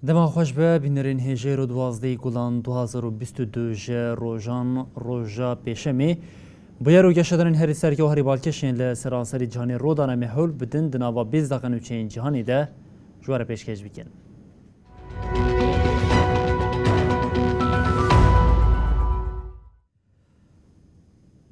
دما خوش به بینرین هجه رو 12 گلان 2022 روژان روژا پیشمی باید رو گشتن هری سرکی و هری بالکشین لسرانسری جهانی رو دانه محول بدن دناوا 20 دقیقه چین جهانی ده جوار پیشکش بکن.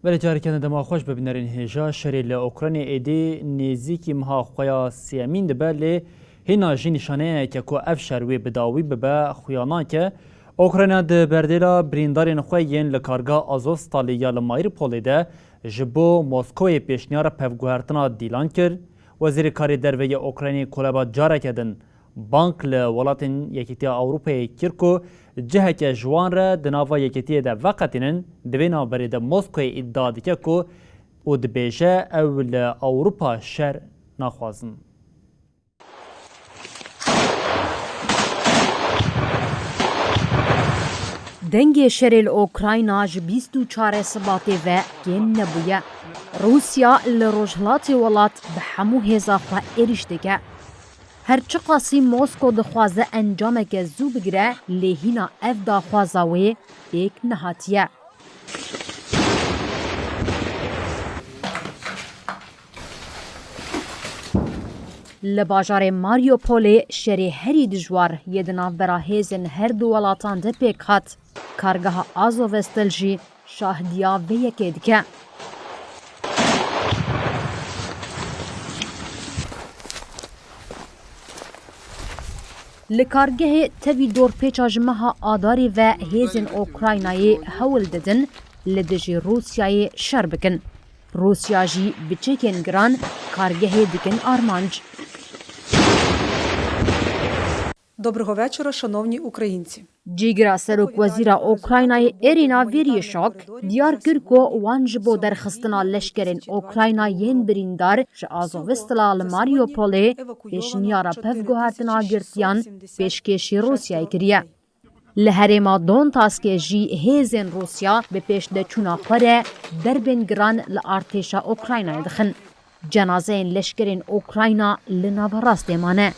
ولی جاری کنه دما خوش به بینرین هجه شری لأوکراین ایدی نزیکی مها خویا سیامین ده بله هینا جی نشانه که کو اف شروی بداوی به خویانا که اوکراین ده بردیلا بریندارین خوین لکارگا آزوستالی یا لمایر پولیده جبو موسکوی پیشنیار پفگوهرتنا دیلان کرد. وزیر کاری دروی اوکراینی کلابا جاره کدن بانک لولاتین یکیتی اوروپای کرکو جهه که جوان را دناوا یکیتی ده وقتینن دوینا برید موسکوی ادعا دیگه که او دبیجه او لأوروپا شر نخوازن. دنگ شرل اوکراین ج 24 سباتی و گن نبویه. روسیا لروجهلات ولات به همو هزا خواه ایرش دیگه. هرچه قاسی موسکو دخوازه انجامه که زو بگره لیهینا اف داخوازاوی ایک نهاتیه. لباجار ماریوپول شری هری دجوار یدنا برا هیزن هر دو ولاتان ده پیک هات. کارگاه آزووستل جی شاهدیا و یکی دیگه. لکارگه تبی دور پیچا جمعها آداری و هیزن اوکراینای هول ددن لدجی روسیای شر بکن. روسیا جی بچکن گران کارگه دیگن آرمانج. Доброго вечора, шановні українці. جیگرا سروک وزیرا اوکراینای ایرینا ویریشاک دیار کرکو وان جبو درخستنا لشکرین اوکراینایین بریندار ج آزووستلا لماریوپولی پیشنیارا پفگوهرتنا گرتیان پیشکشی روسیای کریه. لهرما دون تاسکه جی هیزن روسیا به پیش ده چونا خوره دربین گران لارتشا اوکراینای دخن. جنازین لشکرین اوکراینا لناو راست مانه.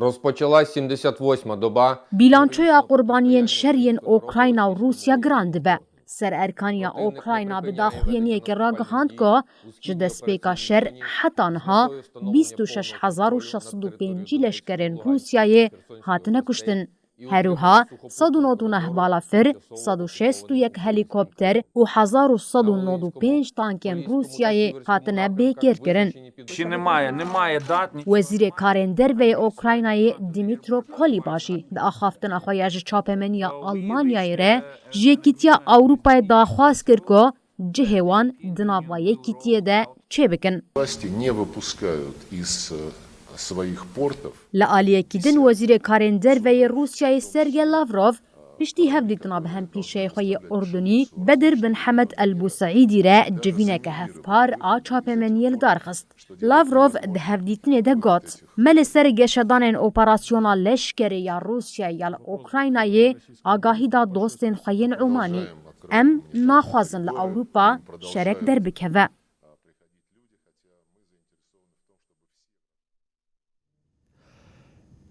Розпочалась 78-ма доба. بیلانچویا قربانیین شرین اوکراینا و روسیا گراند به. سر ارکانیا اوکراینا به داخوینیه که راگهاند که جده سپیکا شر حتی نها 26,605 لشکرین روسیای هاتنه کشتن. هروها 199 بالافر، 161 هلیکوپتر و 1195 تانکین روسیای هاتنه بیکر کرن. وزیر کارین دروی اوکراینای دیمیترو کولیباشی ده آخافتن اخوایج چاپمنیا آلمانیای ره جیکیتیا اوروپای داخواست کرد که جهوان دناوای کیتیه ده چه بکن. لعالیه کدن وزیر کارین دروی روسیای سرگی لاوروف پشتی هفدیتنا به هم پیشه خوی اردنی بدر بن حمد البوسعیدی را جوینه که هفپار آچاپ منیل دارخست. لاوروف ده هفدیتنه ده گات مل سرگی شدان اپراسیونا لشکری یا روسیا یا اوکراینای آگاهی دا دوستین خوین عمانی ام ناخوازن لأوروپا شرک در بکوه.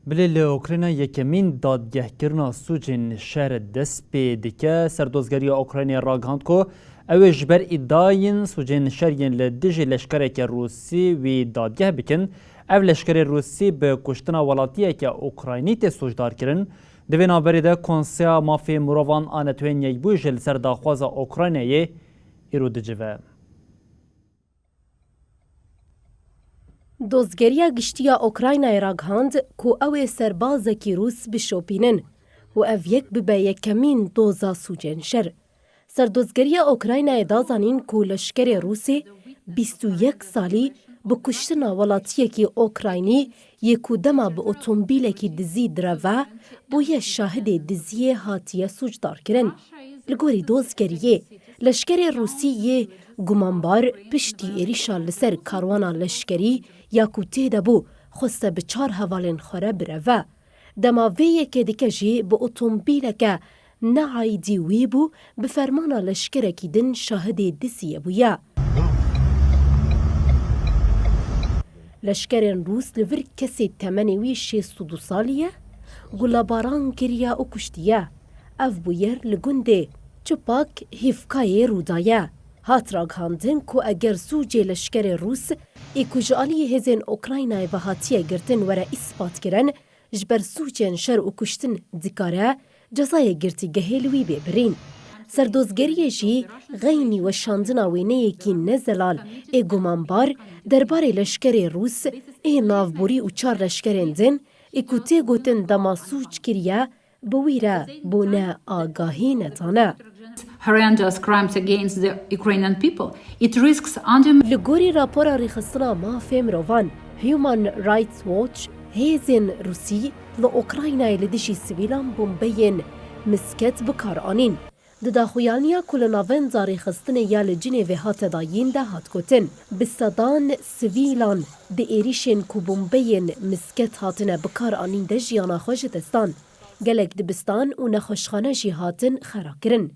بله اوکراین یکمین دادگهکرنا سوجین شهر دست به دیگه سردوزگری اوکراین راگهاند که اوش بر ادعاین سوجین شهرین لدیج لشکره که روسی وی دادگه بکن او لشکر روسی به کشتنا ولاتیه که اوکراینی تی سوجدار کرن دوین آبری ده کنسیا مافی مروان آنتوین یک بویجل سر داخواز اوکراینیه ایرو دجوه. دۆزگەریە گشتیە ئۆکراینای ڕاگهاند کو ئەوێ سەربازێکی رووس بشۆپینن و ئەڤ یەک ببە یەکەمین دۆزا سوجێن شەر. سەردۆزگەریە ئۆکراینای دازانین کو لەشکرێ رووسێ 21 ساڵی bi kuştina welatiyekî Okraynî yê ku dema bi otomobîlekî dizî direve bûye şahidê diziyê hatiye sûcdarkirin. Li gorî dozgeriyê, leşkerê Rûsî yê gumanbar piştî êrişa li ser karwana leşkerî ya ku têde bû xweste bi 4 hevalên xwe re bireve. Dema vê yekê dike jî bi otomobîleke neaîdî wî bû bi fermana leşkerekî din şahidê diziyê bûye. Leşkerên Rûs li vir kesê temenê wî 62 salî ye, gulabaran kiriye û kuştiye. Ev bûyer li gundê Çipak Hîvkayê Rûdayê. Hat ragihandin ku eger sûcê leşkerê Rûs ê ku ji aliyê hêzên Okraynayê ve hatiye girtin were îsbatkirin, ji ber sûcên şer û kuştin dikare cezayê girtîgehê li wî bêbirîn. Serdozgeriyê jî xeynî weşandina wêneyekî nezelal ê gumanbar derbarê leşkerê Rûs ê navborî û 4 leşkerên din ê ku tê gotin dema sûc kiriye bi wî re bûne agahî netane. Horrendous crimes against the Ukrainian people. It risks Li gorî rapora rêxistina mafê mirovan, Human Rights Watch hêzên Rûsî li Okraynayê li dijî sivîlan bombeyên misket bikar anîn. Di daxuyaniya ku li navenda rêxistinê ya li Cinêvê hate dayîn de hat gotin. Bi sedan sivîlan di êrişên ku bombeyên misket hatine bikar anîn de jiyana xwe ji destan. Gelek dibistan û nexweşxane jî hatin xerakirin.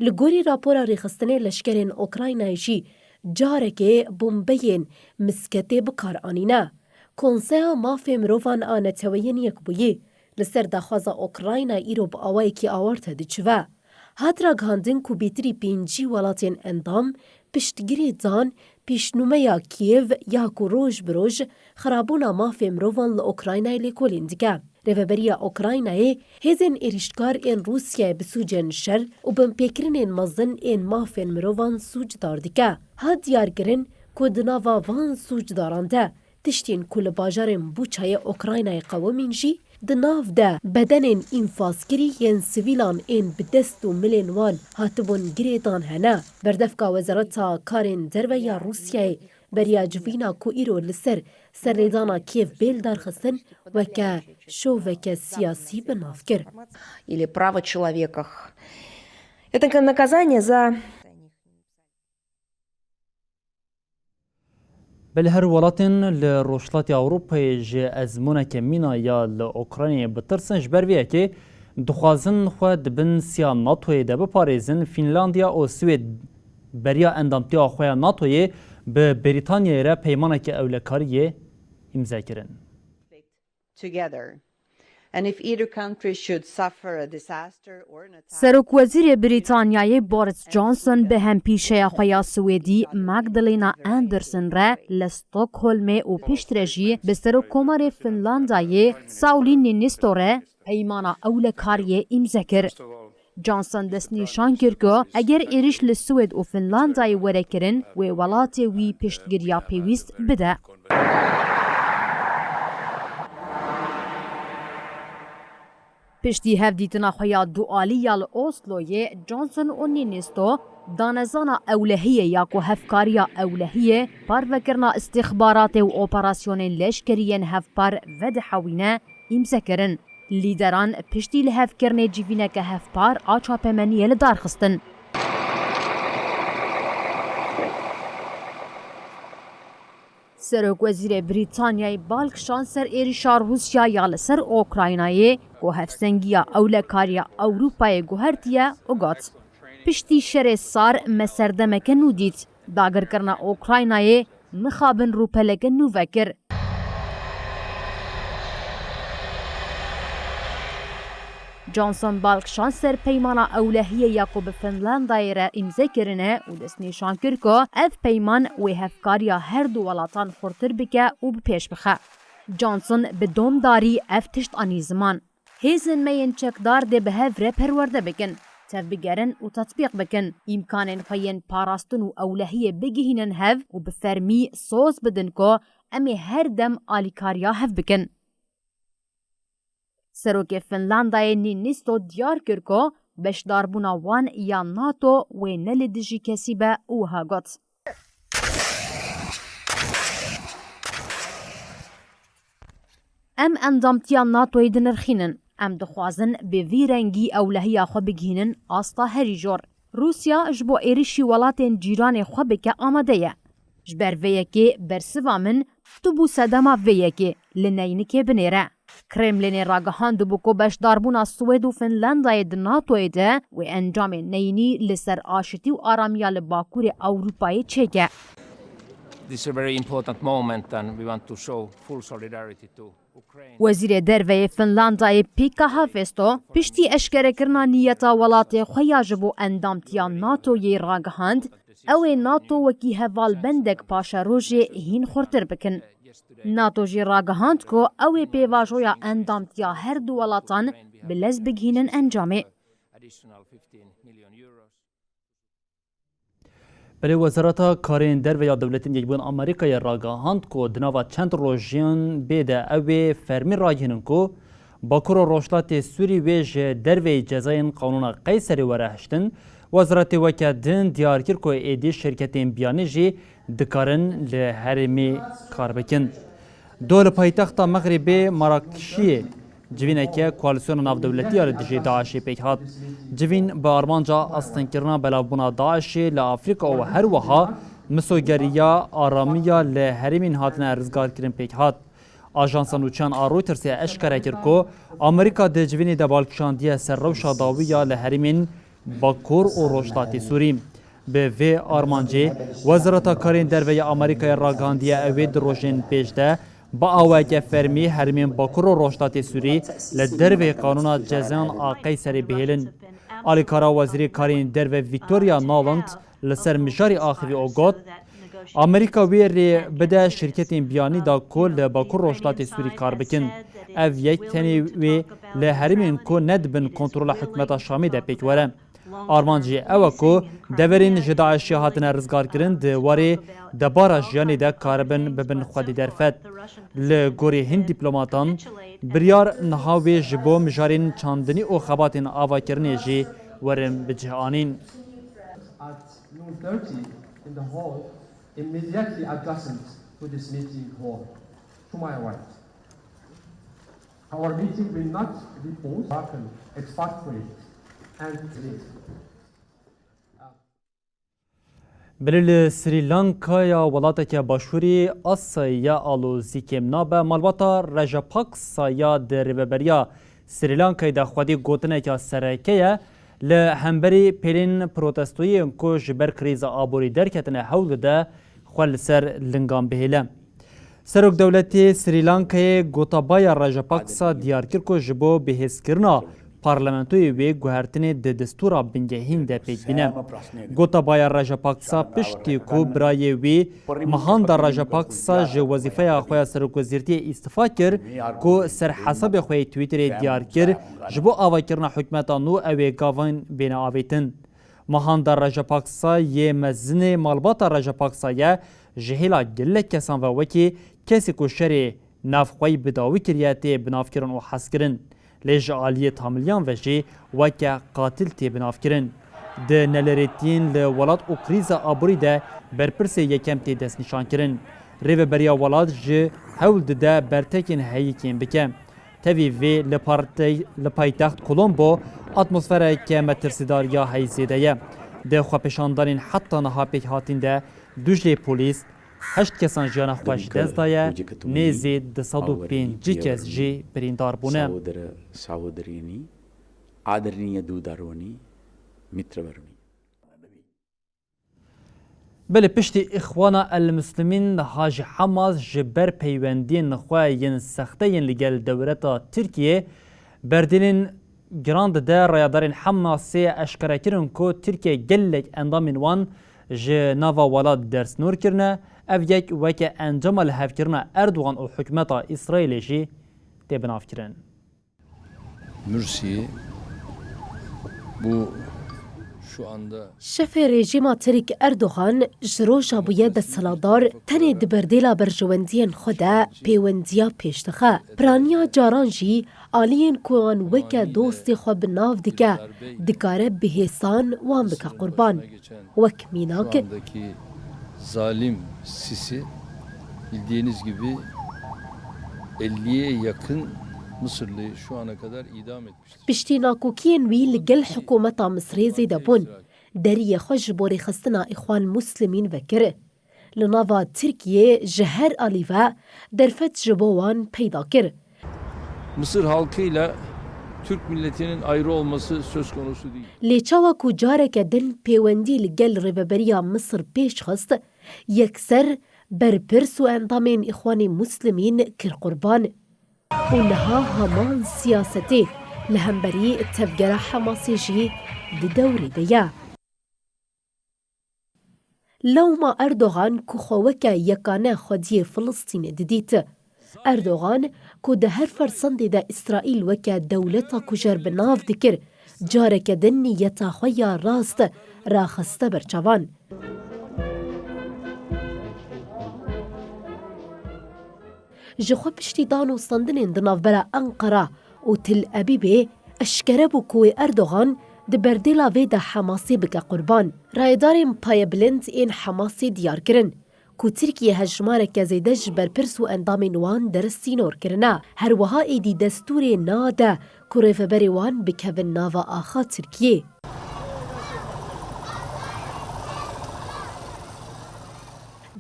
Li gorî rapora rêxistinê leşkerên Okraynayê jî carekê bombeyên misketê bikar anîne. Konseya Mafê Mirovan a Neteweyên Yekbûyî li ser daxwaza Okraynayê îro bi awayekî awarte diçive. Hat ragihandin ku bîtirî 5 welatên endam piştgirê dan pêşnûmeya Kiev ya ku roj bi roj xerabûna mafê mirovan li Okraynayê lêkolîn dike. Rêveberiya Okraynayê hêzên êrişkar ên Rûsyayê bi sûcên şer û binpêkirinên mezin ên mafên mirovan sûcdar dike. Hat diyarkirin ku di nava van sûcdaran de tiştên ku li bajarên Buçayê Okraynayê qewimîn jî di nav de bedenên înfazkirî yên sivîlan ên bi dest û milên wan hatibûn girê dan hene. Berdevka Wezareta Karên Derve ya Rûsyayê beriya civîna ku îro li ser serrêdana Kiev bêl darxistin weke şoveke siyasî bi nav kir. Или право человека. Это наказание за بل هر ولاتن لروشلات أوروبا جه أزمونك مينا يا لأوكرانيا بترسن جبر ويه که دخوازن خود بن سیا ناتوی ده بپاريزن فنلانديا و سويد بريا اندامتيا خويا ناتوی به بريطانيا را پیمانك اولکاری امضا کرن. And if either country should suffer a disaster or an attack... سەرۆکوەزیرê بریتانیایê Boris Johnson bi hempîşeya xwe ya Swêdî Magdalena Anderson re li Stockholmê û piştre jî bi Serokkomarê Finlandayê Sauli Niinisto re peymana ewlekariyê îmza kir. Johnson destnîşan kir ku eger êriş li Swêd û Finlandayê were kirin wê welatê wî piştgiriya pêwîst bide. Piştî hevdîtina xwe ya dualî ya li Osloyê Johnson û Niinisto danezana ewlehiyê ya ku hevkariya ewlehiyê parvekirina istîxbaratê û operasyonên leşkeriyên hevpar vedihewîne îmza kirin. Lîderan piştî li hevkirinê civîneke hevpar a çapemeniyê li darxistin. Serokvezîrê Brîtanyayê balkişan ser êrişa Rûsya ya li ser Okraynayê ku hevsengiya ewlekariya Ewropayê guhertiye û got. Piştî şerê sar me serdemeke nû dît. Dagirkirina Okraynayê mixabin rûpeleke nû vekir. Johnson balkişan ser peymana ewlehiyê ya ku bi Finlandayê re îmza kirine û destnîşan kir ku ev peyman wê hevkariya her du welatan xurtir bike û bi pêş bixe. Johnson bi domdarî ev tişt anî ziman. Hêzên me yên çekdar dê bi hev re perwerde bikin, tevbigerin û tetbîq bikin, îmkanên xwe yên parastin û ewlehiyê bigihînin hev û bi fermî soz bidin ku em ê her dem alîkariya hev bikin. Serokê Finlandayê Niinisto diyar kir ku beşdarbûna wan ya NATO wê ne li dijî kesî be û ha got. ام اندامتیا ناتوی دنرخینن ام دخوازن به وی رنگی اولهیا خو بگهینن آستا هری جور روسیا جبو ایریشی ولاتین جیران خو بکه آماده یه جبر ویکی برسوا من تو سدما ویکی لنینکی بنیره کرملین راگهاند بو کو بشداربونا سوید و فنلندای د ناتوی ده و انجام نینی لسر آشتی و آرامیا لباکور اوروپای چکه. This is a very important moment and we want to show full solidarity to Ukraine. وزیر دروی فنلندای پیکا هافستو پشتی اشکره کرنا نیتا ولات خویاجبو اندامتیا ناتوی راگهاند او ناتو وکی هوال بندک پاشا روژه هین خورتر بکن. ناتو جی راگهاند کو او پیواجویا اندامتیا هر دو ولاتان بلز بگهینن انجامه. بله وزارت کارین در و یا دولت یکبون آمریکای راگهاند کو دنوا چند روژیان بیده او فرمی راگهنن کو باکور روشلات سوری ویج در و جزاین قانون قیصری ورهشتن وزارت وکدن دیارکر کو ایدی شرکتین بیانی جی دکارن لحرمی کار بکن. دول پایتخت مغربی مراکشی جوینه که کوالسیون ناو دولتی آل دیجی داعشی پیک هات. جوین با آرمانجا استنکرنا بلابونا داعشی لافریقا و هر وها مسوگریا آرامیا لحرمین هاتنا ارزگار کرن پیک هات. آژانس نوچان آرویترسی اشکره کرکو آمریکا ده جوینی ده بالکشاندیه سر روشا داویا لحرمین باکور و روشتاتی سوری. به وی آرمانجی وزارت کارین در وی آمریکای راگاندیه اوید روشن پیش ده با آوک فرمی هرمین باکور و روشتات سوری لدر وی قانون جزان آقای سری بهیلن. آلیکارا وزیر کارین در وی ویکتوریا نالند لسر مجاری آخری اوگاد آمریکا وی بده شرکت بیانی دا کل باکور روشتات سوری کار بکن. او یک تنی وی لهرمین کو ندبن کنترول حکمت شامی ده پیک وره. آرمانجی اوکو دورین جداعشی هاتن رزگار کرن دواری دبارا جیانی ده کاربن ببن خودی درفت. لگوری هند دیپلوماتان بریار نهاوی جبو مجارین چاندنی و خباتین آوا کرنی جی ورم بجهانین. Our meeting will not be paused, expatriate and live. بلیل سریلانکایا ولاتک باشوری آسیا آلو زیکم به مالباتا رجاپاکسا یا دریبریا سریلانکای دا خودی گوتنه که سرکیه لهمبری پیلین پروتستوی کو جبر کریز آبوری درکتنه حول ده خوال سر لنگام بهیله. سرک دولتی سریلانکای گوتابایا رجاپاکسا دیارکر کو جبو بهیس کرنا پارلمانتوی وی گوهرتنی د دستورا بنگهین ده پیک بینه. گوتابایا رجاپاکسا پشتی کو برای وی مهان در رجاپاکسا جو وظیفه آخوی سرک وزیرتی استفا کر کو سر حساب خوی تویتر دیار کر جبو آوا کرنا حکمتا نو اوی گاوان بین آویتن. مهان در رجاپاکسا یه مزن مالباتا رجاپاکسا یه جهیلا گله کسان و وکی کسی کو شری نافخوی بداوی کریاتی بناف کرن و حس کرن. لیج عالیه تاملیان و جی وکه قاتل تی بناف کرن. ده نلریتین لولاد او کریز آبوری ده برپرس یکم تی دست نشان کرن. ریو بریا ولاد جی حول ده برتکین هیکین بکم. تاوی وی لپایتخت کولومبو اتمسفره که مترسیداریا هیزیده یه. ده خوابشاندارین حتی نها پیک هاتین ده دوجلی پولیس 8 کسان جیان خوش دست دایه نیزی 205 کس جی بریندار بونه. سعودرینی آدرنی دودارونی میترورونی. بله پشتی اخوانا المسلمین حاج حماس جبر پیوندین نخواهین سختین لگل دولتا ترکیه بردینین گراند ده رایدارین حماسی اشکره کرن که ترکیه گلک اندامین وان جناوا ولاد درس نور کرنه او یک وکه انجام الهف کرنه اردوغان و حکمتا اسرائیل جی تبناف کرن. Mürsi bu şu anda شف رژیم ترک اردوغان جروجا بویه دستسالادار تنه دبردیلا برجواندین خوده پیوندیا پیشتخه پرانیا جارانجی آلین کوان وکه دوستی خواب ناو دیگه دکاره بهیسان وان بکه قربان وک میناک zalim Sisi bildiğiniz gibi 50'ye yakın Mısırlıyı şu ana kadar idam etmiştir. پشتیناکۆکیên wî li gel hikûmeta Misrê zêde bûn. Deriyê xwe ji bo rêxistina Îxwan Muslimîn vekir. Li nava Tirkiyê ji her alî ve derfet ji bo wan peyda kir. Mısır halkıyla Türk milletinin ayrı olması söz konusu değil. Lêçawa ku careke din pêwendî li gel rêveberiya Misir pêş xist, yekser berpirs û endamên Îxwanê Muslimîn kir qurban. û niha heman siyasetê li hemberî tevgera Hemasê jî di dewrê de ye. Lewma Erdogan ku xwe weke yekane xwediyê Filistînê didît. Erdogan ku di her fersendê de İsraîl weke dewleta ku jer bi nav dikir, careke din niyeta xwe ya rast raxiste ber çavan. Ji xwe piştî danûstandinên di navbera Enqera û Tel Ebîbê eşkere bû ku Erdogan di berdêla vê de Hemasê bike qurban. Rayedarên payebilind ên Hemasê diyar kirin ku Tirkiye hejmareke zêde ji berpirs û endamên wan derstînor kirine. Her wiha êdî destûrê nade ku rêveberê wan bikevin nava axa Tirkiyê.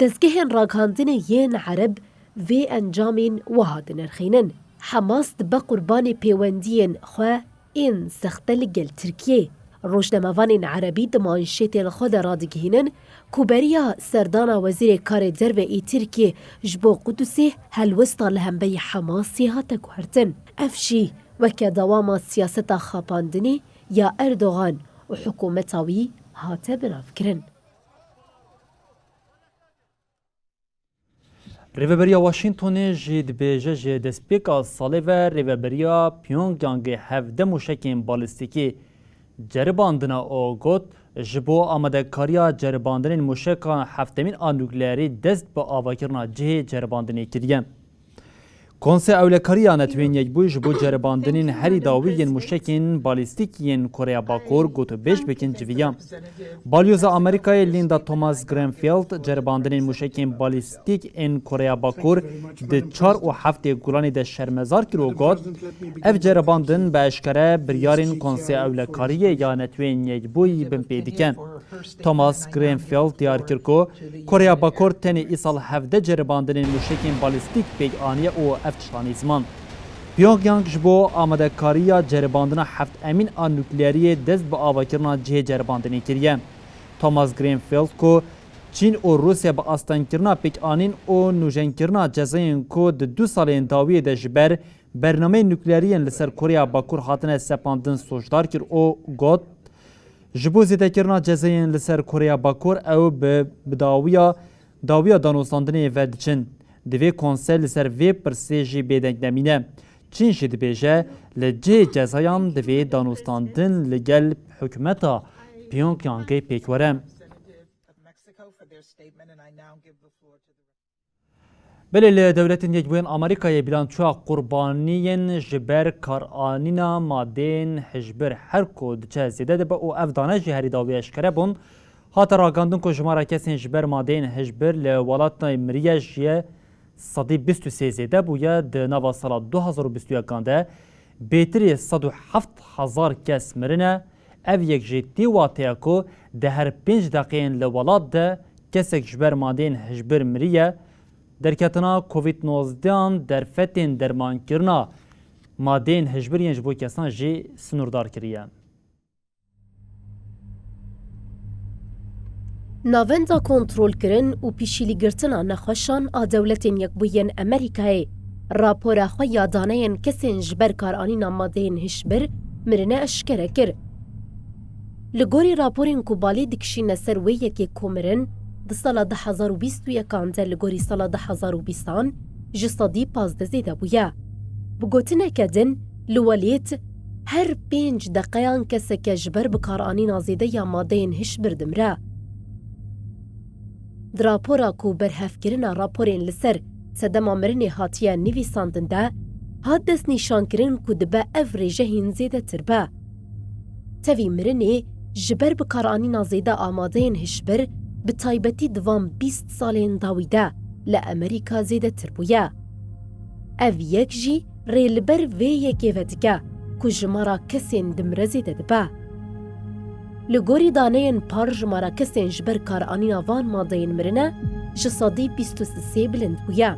Dezgehên ragihandinê yên Ereb vê encamên wiha dinirxînin. Hemas dibe qurbanê pêwendiyên xwe ên sexte li gel Tirkiyê. Rojnamevanên Erebî di manşêtên xwe de radigihînin ku beriya serdana wezîrê karê derve ê Tirkiye ji bo Qudusê helwesta li hemberî Hemasê hate guhertin. Ev jî weke dewama siyaseta xapandinê ya Erdogan û hikûmeta wî hate binavkirin. Rêveberiya Washingtonê jî dibêje ji destpêka salê ve rêveberiya Pyongyangê hevde mûşekên balîstîkî ceribandina o got ji bo amadekariya ceribandinên mûşekan heftemîn a nukleerî dest bi avakirina cihê ceribandinê kiriye. Konsey Ewlekariya Netewên Yekbûyî ji bo ceribandinên herî dawî yên mûşekên balîstîk yên Koreya Bakur gotûbêj bikin civiya. Balyoza Amerîkayê Linda Thomas Greenfield ceribandinên mûşekên balîstîk yên Koreya Bakur di 4 û 7 Gulanê de şermezar kir û got ev ceribandin bi eşkere biryarên Konsey Ewlekariyê ya Netewên Yekbûyî bin pê dikin. Thomas Greenfield diyar kir ku Koreya Bakur tenê îsal hevde ceribandinên mûşekên balîstîk pêk aniye û ev tiştanî ziman. Pyongyang ji bo amadekariya ceribandina heft emîn a nukleeriyê dest bi avakirina cihê ceribandinê kiriye. Thomas Greenfield ku Çîn û Rusya bi astenkirina pêkanîn û nûjenkirina cezayên ku di 2 salên dawiyê de ji ber bernameyên nukleeriyên li ser Koreya Bakur hatine sepandin sojdar kir û got ji bo zêdekirina cezayên li ser Koreya Bakur ew bi dawiya danûstandinê ve diçin. Divê konsey li ser vê pirsê jî bêdeng nemîne. Çîn jî dibêje li cihê cezayan divê danûstandin li gel hikûmeta Pyongyangê pêk were. Belê li Dewletên Yekbûyên Amerîkayê bilançoya qurbaniyên ji ber karanîna madeyên hişbir her ku diçe zêde dibe û ev dane jî herî dawî eşkere bûn. Hate ragandin ku jimara kesên ji ber madeyên hişbir li welatê Mirîye jiye 123 zêde bûye di nava sala 2021 de bêtirî 107,000 kes mirine. Ev yek jî tî wateya ku di her 5 deqeyên li welat de kesek ji ber madeyên hişbir miriye. Derketina Covid-19 derfetên dermankirina madeyên hişbiriyên ji bo kesan jî sinûrdar kiriye. Navenda kontrolkirin û pîşîlîgirtina nexweşan a Dewletên Yekbûyên Amerîkayê rapora xwe ya daneyên kesên ji ber karanîna madeyên hişbir mirine eşkere kir. Li gorî raporên ku balê dikişîne ser wê yekê komirin di sala 2021 de li gorî sala 2020 ji 115 zêde bûye. Bi gotineke din li welêt her 5 deqeyan keseke ji ber bikaranîna zêde ya madeyên hişbir dimre. Di rapora ku berhevkirina raporên li ser sedema mirinê hatiye nivîsandin de hat dest nîşankirin ku dibe ev rêjehên zêdetir be. Tevî mirinê ji ber bikaranîna zêde amadeyên hişbir bi taybetî divan 20 salên dawî de li Amerîka zêdetir bûye. ev yek jî rê li ber vê yekê ve dike ku ji mara kesên dimrezê de dibe. Li gorî daneyên par ji mara kesên ji ber karanîna van madeyên mirine ji sedî 23 bilind bûye.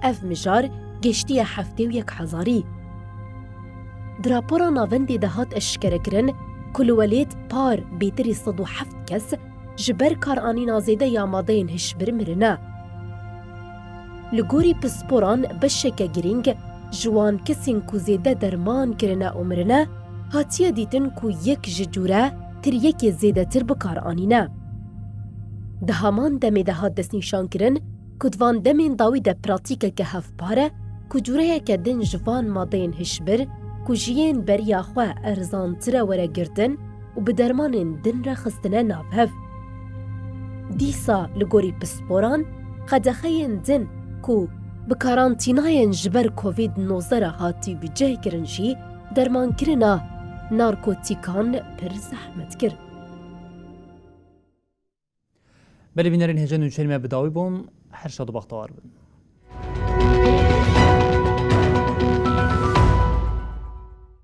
Ev mijar geçtiye heftê û 1000. Di rapora navendê de hat eşkerekirin ku li welêt par bêtirî 107 kes ji ber karanîna zêde ya madeyên hişbir mirine. Li gorî pisporan beşeke girîng ji wan kesên ku zêde derman kirine û mirine hatiye dîtin ku yek ji cûre tiryekê zêdetir bikaranîne. Di heman demê de hat destnîşankirin ku di van demên dawî de pratîkeke hevpar e ku cûreyeke din ji van madeyên hişbir ku jiyên beriya xwe erzantir e were girtin û bi dermanên din re xistine navhev. Dîsa li gorî pisporan xedexeyên din ku bi karantînayên ji ber Covid-19 re hatî bicêkirin jî dermankirina narkotîkan pir zehmet kir. Belê bînerên hêja nûçerî me bi dawî bûn, her şad û baxtewar bin.